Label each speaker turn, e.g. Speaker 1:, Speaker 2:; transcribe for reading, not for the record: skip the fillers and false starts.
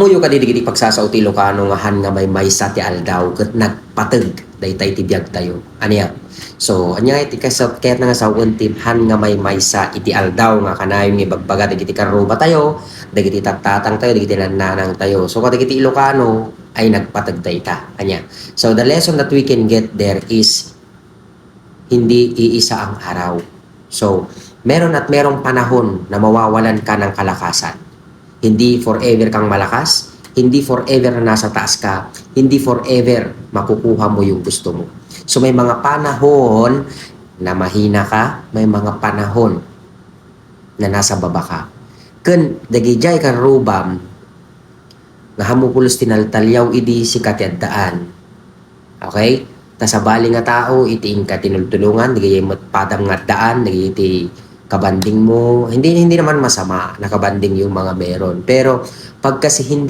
Speaker 1: Amuyo ka digiti pagsasauti Ilocano nga han nga may maysa ti aldaw ket nagpateg daytay ti biag tayo. Aniya. So anya iti kasat ket nga sa ti han nga may maysa iti aldaw nga kanayon nga ibagbaga digiti karuba tayo, digiti tattatang tayo, digiti nananang tayo. So kadagiti Ilocano ay nagpateg dayta. Anya. So the lesson that we can get there is hindi iisa ang araw. So meron at merong panahon na mawawalan ka ng kalakasan. Hindi forever kang malakas, hindi forever na nasa taas ka, hindi forever makukuha mo yung gusto mo. So may mga panahon na mahina ka, may mga panahon na nasa baba ka. Kun dagijay kan rubam, nga hamupulos tinaltalyaw idi si katiaddaan. Okay? Tasabali nga tao, itiin ka tinultulungan, digay padang nga daan, digay iti kabanding mo, hindi naman masama nakabanding yung mga meron. Pero pag kasi hindi